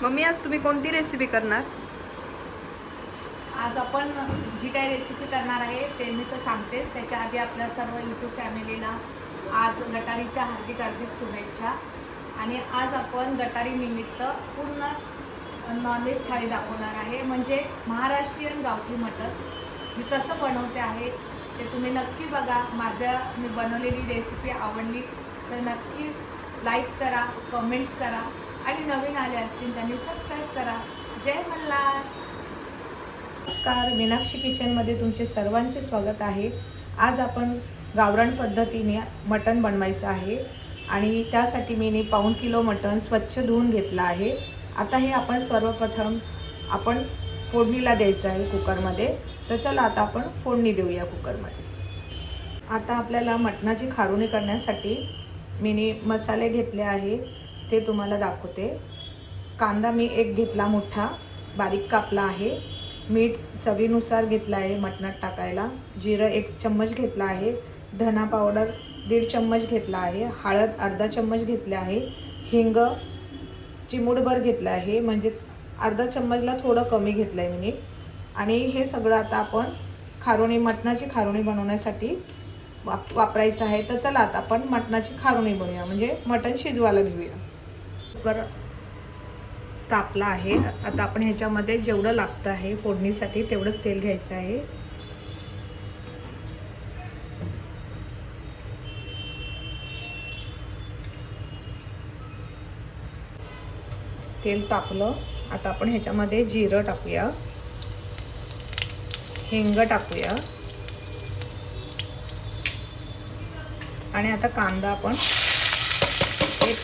Mummy आज तुम्ही कोणती रेसिपी करणार? आज आपण जी काही रेसिपी करणार आहे ते मी तर सांगतेच. त्याच्या आधी आपल्या सर्व यूट्यूब फॅमिलीला आज गटारीच्या हार्दिक हार्दिक शुभेच्छा. आणि आज आपण गटारी निमित्त पूर्ण नॉनव्हेज थाळी दाखवणार आहे, म्हणजे महाराष्ट्रीयन गावठी मटण. मी कसं बनवते आहे ते तुम्ही नक्की बघा. मी बनवलेली रेसिपी आवडली तर नक्की लाईक करा, कमेंट्स करा आणि नवीन आले असतील त्यांनी सबस्क्राईब करा. जय मल्हार. नमस्कार, मीनाक्षी किचनमध्ये तुमचे सर्वांचे स्वागत आहे. आज आपण गावरान पद्धतीने मटण बनवायचं आहे आणि त्यासाठी मी 1 किलो मटण स्वच्छ धुवून घेतलं आहे. आता हे आपण सर्वप्रथम फोडणीला द्यायचं आहे कुकरमध्ये. तर चला आता आपण फोडणी देऊया कुकरमध्ये. आता आपल्याला मटणाची खारुणी करण्यासाठी मी मसाले घेतले आहे ते तुम्हाला दाखवते. कांदा मी 1 घेतला मोठा, बारीक कापला आहे. मीठ चवीनुसार घेतला आहे मटणात टाकायला. जिरं 1 चम्मच घेतला आहे. धना पावडर 1.5 चम्मच घेतला आहे. हळद अर्धा चम्मच घेतले आहे. हिंग चिमूटभर घेतला आहे, म्हणजे अर्धा चम्मचला थोडं कमी घेतलं आहे मी. आणि हे सगळं आता आपण मटणाची खारुणी बनवण्यासाठी वापरायचं आहे. तर चला आता आपण मटणाची खारुणी बनवूया, म्हणजे मटण शिजवायला घेऊया. कुकर तापला आहे. आता आपण ह्याच्यामध्ये जेवढं लागतं आहे फोडणीसाठी तेवढंच तेल घ्यायचं आहे. तेल तापलं. आता आपण ह्याच्यामध्ये जिरं टाकूया, हिंग टाकूया आणि आता कांदा आपण 1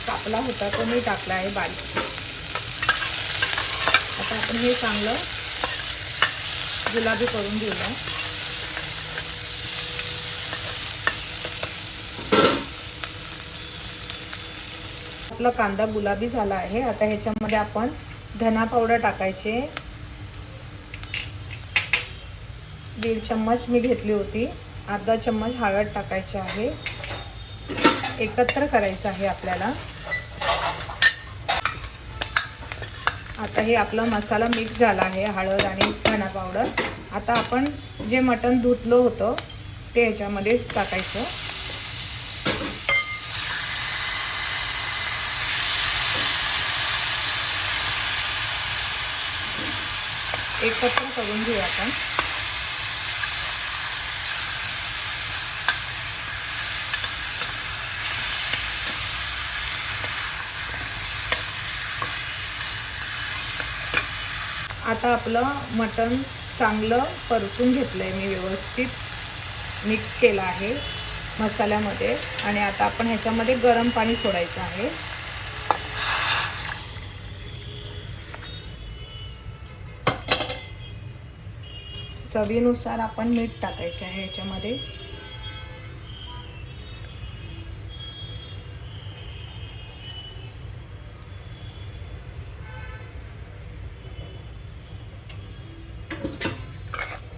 कापला होता तो मी टाकला आहे बारीक. आता आपण हे चांगलं गुलाबी करून घेऊया. आपला कांदा गुलाबी झाला आहे. आता ह्याच्यामध्ये आपण धना पावडर टाकायचे 1.5 चम्मच मी घेतली होती. अर्धा चम्मच हळद टाकायची आहे. एकत्र करायचं आहे आपल्याला. आता हे आपला मसाला मिक्स झाला आहे, हळद आणि धना पावडर. आता आपण जे मटण धुतलं होतं ते ह्याच्यामध्ये टाकायचं. एकत्र करून घेऊ आपण. आता आपलं मटण चांगलं परतून घेतलं आहे मी, व्यवस्थित मिक्स केलं आहे मसाल्यामध्ये. आणि आता आपण ह्याच्यामध्ये गरम पाणी सोडायचं आहे. चवीनुसार आपण मीठ टाकायचं आहे ह्याच्यामध्ये.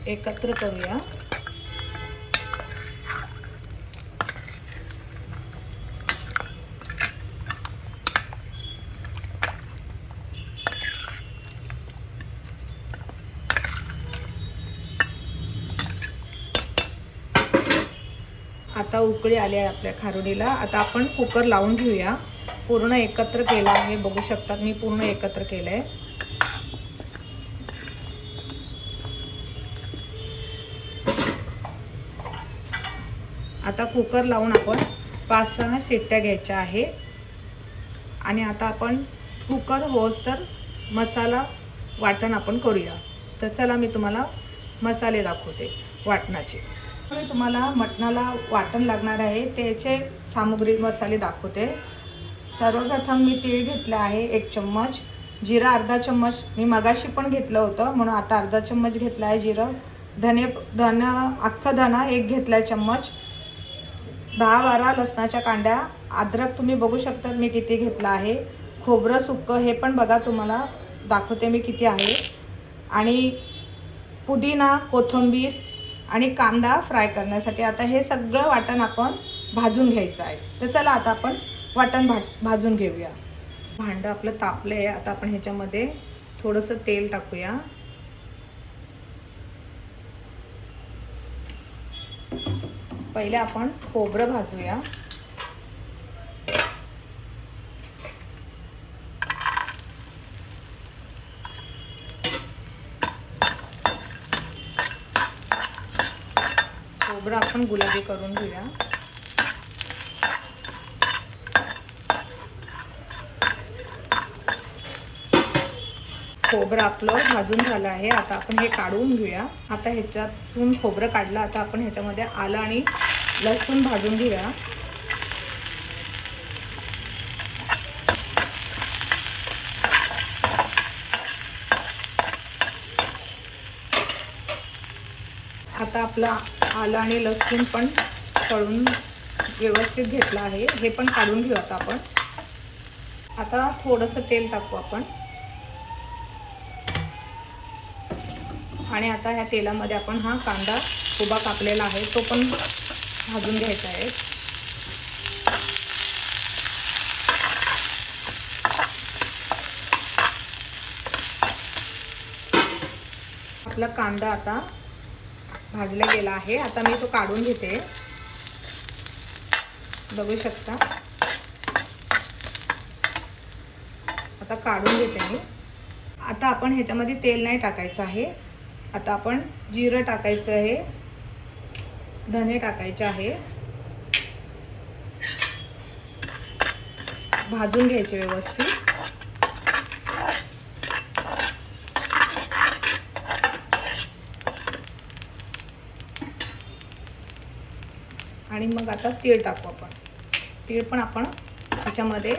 एकत्र करूया. आता उकळी आली आहे आपल्या खारुडीला. आता आपण कुकर लावून घेऊया. पूर्ण एकत्र केलं आहे, बघू शकतात मी पूर्ण एकत्र केलं आहे. आता कुकर लावून आपण 5-6 शिट्ट्या घ्यायच्या आहे. आणि आता आपण कुकर होस तर मसाला वाटण आपण करूया. तर चला मी तुम्हाला मसाले दाखवते वाटणाचे. मी तुम्हाला मटणाला वाटण लागणार आहे त्याचे सामुग्री मसाले दाखवते. सर्वप्रथम मी तीळ घेतलं आहे 1 चम्मच. जिरा अर्धा चम्मच मी मगाशी पण घेतलं होतं, म्हणून आता अर्धा चम्मच घेतला आहे जिरं. अख्खा धना 1 घेतला चम्मच. 10-12 लसणाच्या कांड्या. अद्रक तुम्ही बघू शकता मी किती घेतला आहे. खोबरं सुक्कं हे पण बघा, तुम्हाला दाखवते मी किती आहे. आणि पुदिना, कोथिंबीर आणि कांदा फ्राय करण्यासाठी. आता हे सगळं वाटण आपण भाजून घ्यायचं आहे. तर चला आता आपण वाटण भाजून घेऊया. भांडं आपलं तापलं आहे. आता आपण ह्याच्यामध्ये थोडंसं तेल टाकूया. पहिले आपण खोबरं भाजूया. खोबरं आपण गुलाबी करून घेऊया. खोबरं आपलं भाजून झालं आहे. आता आपण हे काढून घेऊया. आता ह्याच्यातून खोबरं काढलं. आता आपण ह्याच्यामध्ये आलं आणि लसूण भाजून घेऊया. आता आपलं आलं आणि लसूण पण तळून व्यवस्थित घेतलं आहे. हे पण काढून घेऊ आता आपण. आता थोडंसं तेल टाकू आपण आणि आता ह्या तेलामध्ये आपण हा कांदा उभा कापलेला आहे तो पण भाजून घ्यायचा आहे. आपला कांदा आता भाजला गेला आहे. आता मी तो काढून घेते. बघू शकता. आता काढून घेते मी. आता आपण ह्याच्यामध्ये तेल नाही टाकायचं आहे. आता आपण जिरं टाकायचं आहे, धने टाकायचे आहे, भाजून घ्यायचे व्यवस्थित. आणि मग आता तीळ टाकू आपण. तीळ पण आपण ह्याच्यामध्ये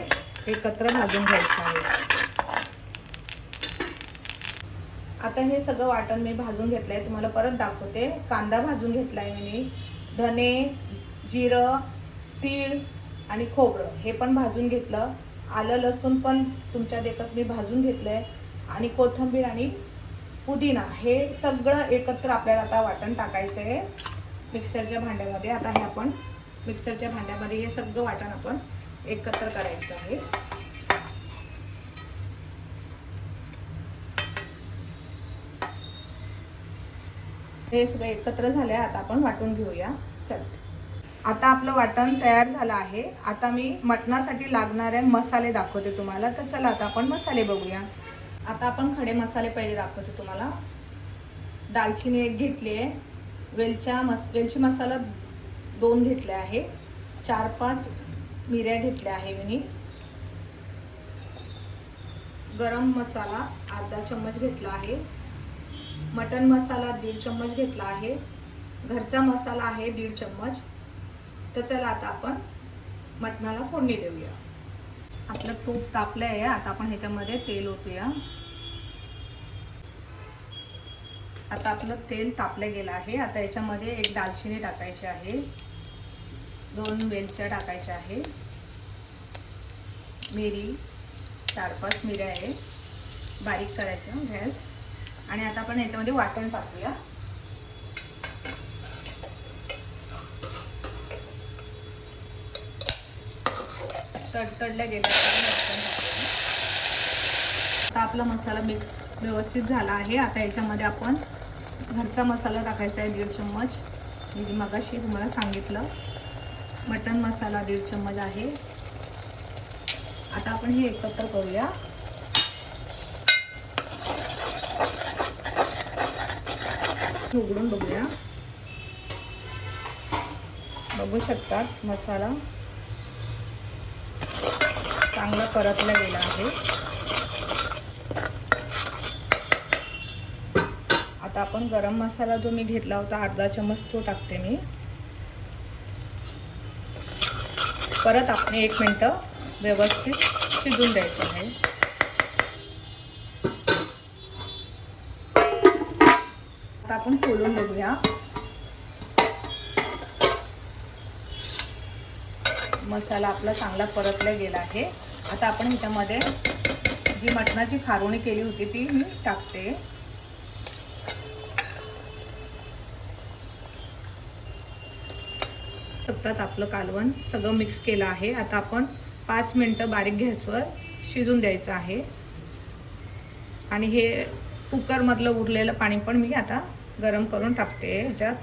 एकत्र भाजून घ्यायचं आहे. आता हे सगळं वाटण मी भाजून घेतलं आहे. तुम्हाला परत दाखवते. कांदा भाजून घेतला आहे मी, धने, जिरं, तीळ आणि खोबरं हे पण भाजून घेतलं. आलं लसूण पण तुमच्या देखत मी भाजून घेतलं आहे. आणि कोथिंबीर आणि पुदिना हे सगळं एकत्र आपल्याला आता वाटण टाकायचं आहे मिक्सरच्या भांड्यामध्ये. आता हे आपण मिक्सरच्या भांड्यामध्ये हे सगळं वाटण आपण एकत्र करायचं आहे. हे सगळं एकत्र झाले. आता आपण वाटून घेऊया. चल, आता आपलं वाटण तयार झालं आहे. आता मी मटणासाठी लागणारे मसाले दाखवते तुम्हाला. तर चला आता आपण मसाले बघूया. आता आपण खडे मसाले पहिले दाखवते तुम्हाला. दालचिनी 1 घेतली आहे, वेलची मसाला 2 घेतले आहे, 4-5 मिऱ्या घेतल्या आहे मी, गरम मसाला अर्धा चम्मच घेतला आहे, मटन मसाला 1.5 चम्मच घेतला आहे, घरचा मसाला आहे 1.5 चम्मच. तर चला आता आपण मटणाला फोडणी देऊया. आपलं तूप तापलं आहे. आता आपण ह्याच्यामध्ये तेल ओतूया. आता आपलं तेल तापलं गेलं आहे. आता याच्यामध्ये 1 दालचिनी टाकायची आहे, 2 वेलच्या टाकायच्या आहे, मिरी 4-5 मिऱ्या आहे, बारीक करायचं गॅस. आणि आता आपण याच्यामध्ये वाटण टाकूया. तडतडल्या गेल्या आता आपला मसाला मिक्स व्यवस्थित झाला आहे. आता याच्यामध्ये आपण घरचा मसाला टाकायचा आहे 1.5 चम्मच. मी मगाशी तुम्हाला सांगितलं. मटन मसाला 1.5 चम्मच आहे. आता आपण हे एकत्र करूया. उघडून बघूया. बघू शकतात मसाला चांगला परतला गेला आहे. आता आपण गरम मसाला जो मी घेतला होता अर्धा चम्मच तो टाकते मी. परत आपण 1 मिनिट व्यवस्थित शिजून द्यायचं आहे. आता आपण खोलून बघूया. मसाला आपला चांगला परतला गेला आहे. आता आपण ह्याच्यामध्ये जी मटणाची खारोणी केली होती ती मी टाकते. सतत आपलं कालवण सगळं मिक्स केलं आहे. आता आपण 5 मिनिटं बारीक गॅसवर शिजून द्यायचं आहे. आणि हे कुकरमधलं उरलेलं पाणी पण मी आता गरम करून टाकते ह्याच्यात.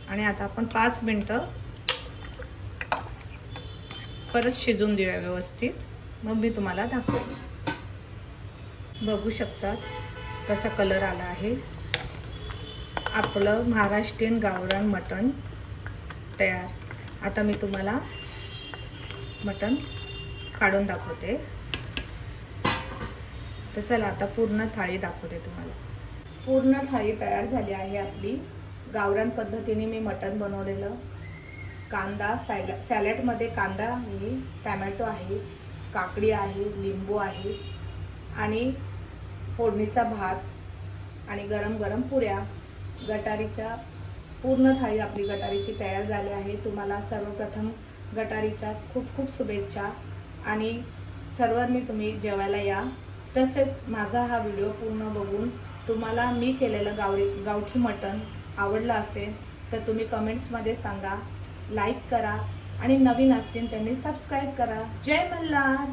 आणि आता आपण 5 मिनटं परत शिजून देऊया व्यवस्थित. मग मी तुम्हाला दाखवते. बघू शकतात कसा कलर आला आहे. आपलं महाराष्ट्रीयन गावरान मटण तयार. आता मी तुम्हाला मटण काढून दाखवते. तर चला आता पूर्ण थाळी दाखवते तुम्हाला. पूर्ण थाळी तयार झाली आहे आपली. गावरान पद्धतीने मी मटण बनवलेलं. कांदा सॅलडमध्ये कांदा आहे, टॅमॅटो आहे, काकडी आहे, लिंबू आहे आणि फोडणीचा भात आणि गरम गरम पुऱ्या. गटारीच्या पूर्ण थाळी आपली गटारीची तयार झाली आहे. तुम्हाला सर्वप्रथम गटारीच्या खूप खूप शुभेच्छा आणि सर्वांनी तुम्ही जेवायला या. तसेच माझा हा व्हिडिओ पूर्ण बघून तुम्हाला मी केलेलं गावठी मटण आवडलं असेल तर तुम्ही कमेंट्समध्ये सांगा, लाईक करा आणि नवीन असतील त्यांनी सबस्क्राईब करा. जय मल्हार.